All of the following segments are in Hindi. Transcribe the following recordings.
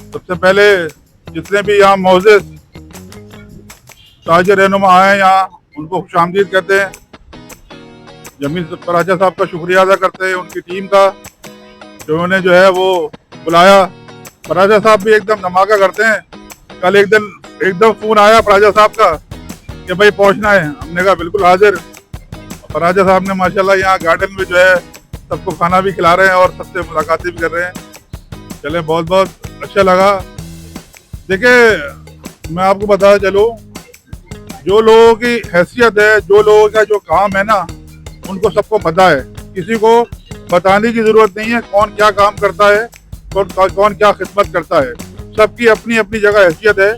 सबसे पहले जितने भी यहाँ मौजूद ताजिर रहनुमा आए हैं यहाँ, उनको खुशामदीद कहते हैं। जमील पराजा साहब का शुक्रिया अदा करते हैं, उनकी टीम का, जो उन्होंने जो है वो बुलाया। पराजा साहब भी एकदम धमाका करते हैं। कल एकदम फोन आया पराजा साहब का कि भाई पहुंचना है। हमने कहा बिल्कुल हाजिर। पराजा साहब ने माशाल्लाह यहाँ गार्डन में जो है सबको खाना भी खिला रहे हैं और सबसे मुलाकातें भी कर रहे हैं। चले, बहुत बहुत अच्छा लगा। देखिए, मैं आपको बताया चलो, जो लोगों की हैसियत है, जो लोगों का जो काम है ना, उनको सबको पता है। किसी को बताने की जरूरत नहीं है कौन क्या काम करता है, कौन क्या खिदमत करता है। सबकी अपनी अपनी जगह हैसियत है।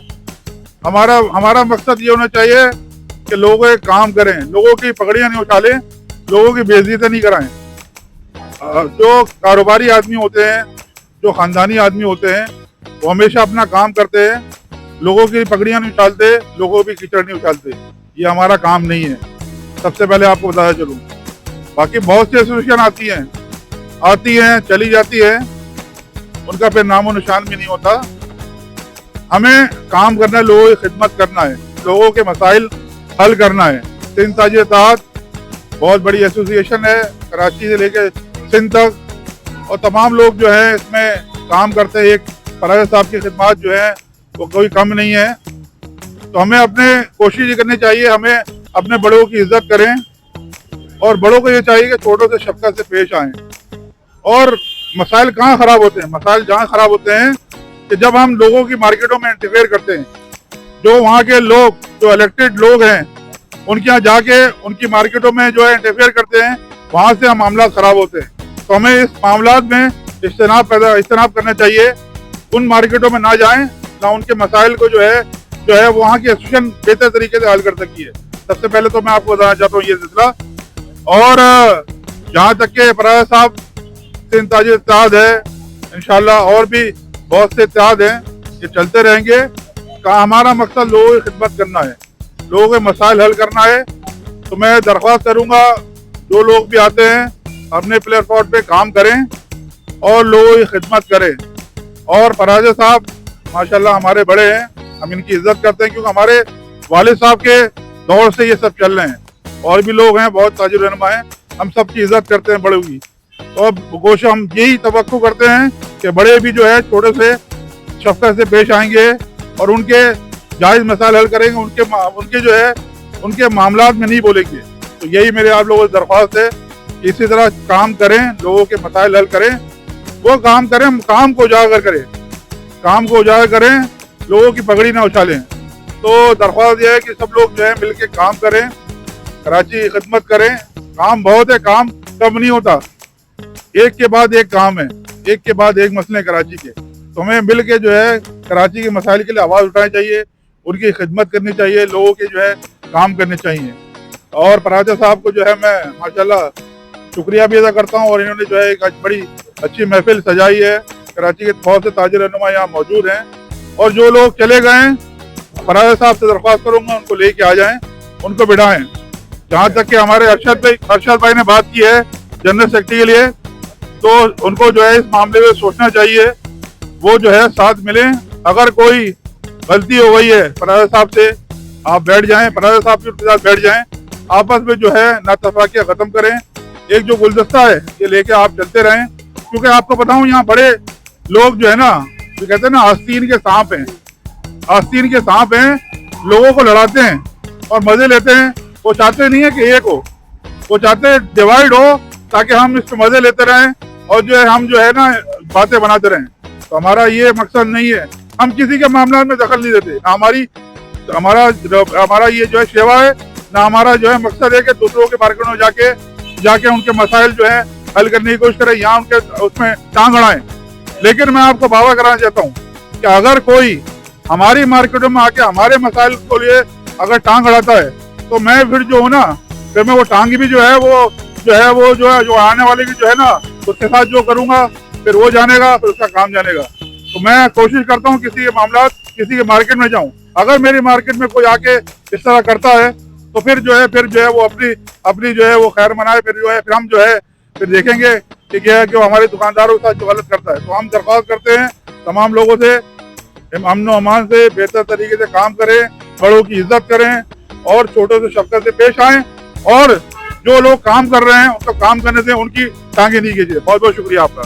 हमारा मकसद ये होना चाहिए कि लोग एक काम करें, लोगों की पगड़ियां नहीं उछालें, लोगों की बेइज्जती नहीं कराएं। जो कारोबारी आदमी होते हैं, जो खानदानी आदमी होते हैं, वो हमेशा अपना काम करते हैं, लोगों की पगड़ियां नहीं उछालते, लोगों की कीचड़ नहीं उछालते। ये हमारा काम नहीं है। सबसे पहले आपको बताया चलूं। बाकी बहुत सी एसोसिएशन आती हैं, चली जाती है, उनका फिर नामो निशान भी नहीं होता। हमें काम करना है, लोगों की खिदमत करना है, लोगों के मसाइल हल करना है। सिंध ताजिर इत्तेहाद बहुत बड़ी एसोसिएशन है, कराची से लेकर सिंध तक, और तमाम लोग जो है इसमें काम करते हैं। एक पराजा साहब की खिदमत जो है वो कोई कम नहीं है। तो हमें अपने कोशिश ये करनी चाहिए, हमें अपने बड़ों की इज्जत करें, और बड़ों को ये चाहिए कि छोटों से शफकत से पेश आएं। और मसाइल कहाँ खराब होते हैं? मसाइल जहाँ खराब होते हैं कि जब हम लोगों की मार्केटों में इंटरफेयर करते हैं। जो वहाँ के लोग, जो इलेक्टेड लोग हैं, उनके यहाँ जाके उनकी मार्केटों में जो है इंटरफेयर करते हैं, वहाँ से हम मामला खराब होते हैं। तो हमें इस मामला में इज्तनाब करना चाहिए। उन मार्केटों में ना जाएं, ना उनके मसाइल को जो है वहाँ की एसोसिएशन बेहतर तरीके से हल कर सकती है। सबसे पहले तो मैं आपको बताना चाहता हूँ ये सिलसिला। और जहाँ तक के पराजा साहब सिंध ताजिर इत्तेहाद है, इंशाल्लाह और भी बहुत से इत्तेहाद हैं, ये चलते रहेंगे। हमारा मकसद लोगों की खिदमत करना है, लोगों के मसाइल हल करना है। तो मैं दरख्वास्त करूँगा, जो लोग भी आते हैं अपने प्लेटफॉर्म पे काम करें और लोगों की खिदमत करें। और पराजा साहब माशाल्लाह हमारे बड़े हैं, हम इनकी इज्जत करते हैं, क्योंकि हमारे वालिद साहब के दौर से ये सब चल रहे हैं। और भी लोग हैं, बहुत ताजिर रहनुमा हैं, हम सबकी इज्जत करते हैं बड़ों की। तो अब कोशिश हम यही तवक्को करते हैं कि बड़े भी जो है छोटे से शफकत से पेश आएंगे और उनके जायज़ मसाइल हल करेंगे, उनके जो है उनके मामलात में नहीं बोलेंगे। तो यही मेरे आप लोगों से दरख्वास्त है, इसी तरह काम करें, लोगों के मसाइल हल करें, वो काम करें, काम को उजागर करें, लोगों की पगड़ी ना उछालें। तो दरख्वास्त यह है कि सब लोग जो है मिलके काम करें, कराची की खिदमत करें। काम बहुत है, काम कम नहीं होता, एक के बाद एक काम है, एक के बाद एक मसले कराची के। तो हमें मिल के जो है कराची के मसाइल के लिए आवाज़ उठानी चाहिए, उनकी खिदमत करनी चाहिए, लोगों के जो है काम करने चाहिए। और पराजा साहब को जो है मैं माशाल्लाह शुक्रिया भी अदा करता हूँ, और इन्होंने जो है एक बड़ी अच्छी महफिल सजाई है। कराची के बहुत से ताजिर रहनुमा यहाँ मौजूद हैं, और जो लोग चले गए, पराजा साहब से दरख्वास्त करूँगा उनको लेके आ जाएं, उनको बिठाएं। जहाँ तक कि हमारे अरशद भाई ने बात की है जनरल सेक्रेटरी के लिए, तो उनको जो है इस मामले में सोचना चाहिए, वो जो है साथ मिलें। अगर कोई गलती हो गई है पराजा साहब से, आप बैठ जाएं, पराजा साहब के साथ बैठ जाएं, आपस में जो है नातफाकियाँ खत्म करें। एक जो गुलदस्ता है ये लेके आप चलते रहें, क्योंकि आपको बताऊं यहाँ बड़े लोग जो है ना, जो कहते हैं ना आस्तीन के सांप हैं, आस्तीन के सांप हैं, लोगों को लड़ाते हैं और मजे लेते हैं। वो चाहते नहीं है कि एक हो, वो चाहते हैं डिवाइड हो, ताकि हम इस पर मजे लेते रहें और जो है हम जो है ना बातें बनाते रहें। तो हमारा ये मकसद नहीं है, हम किसी के मामला में दखल नहीं देते, ना हमारा ये जो है सेवा है, ना हमारा जो है मकसद है कि दूसरों के मार्केट में जाके उनके मसाइल जो है हल करने की कोशिश करें या उनके उसमें टांग अड़ाएं। लेकिन मैं आपको दावा कराना चाहता हूँ कि अगर कोई हमारी मार्केटों में आके हमारे मसाइल को लिए अगर टांग अड़ाता है, तो मैं फिर जो हूँ ना, फिर मैं वो टांग भी जो है जो आने वाले की जो है ना, उसके साथ जो करूँगा फिर वो जानेगा, फिर उसका काम जानेगा। तो मैं कोशिश करता हूँ किसी के मामला, किसी के मार्केट में जाऊँ, अगर मेरी मार्केट में कोई आके इस तरह करता है, तो फिर जो है वो अपनी जो है वो खैर मनाए। फिर हम जो है फिर देखेंगे कि क्या है कि वो हमारे दुकानदारों के साथ जो गलत करता है। तो हम दरख्वास्त करते हैं तमाम लोगों से हम अमन व अमान से बेहतर तरीके से काम करें, बड़ों की इज्जत करें और छोटों से शफकत से पेश आएं, और जो लोग काम कर रहे हैं उनको काम करने से उनकी टांगे नहीं खींचे। बहुत बहुत शुक्रिया आपका।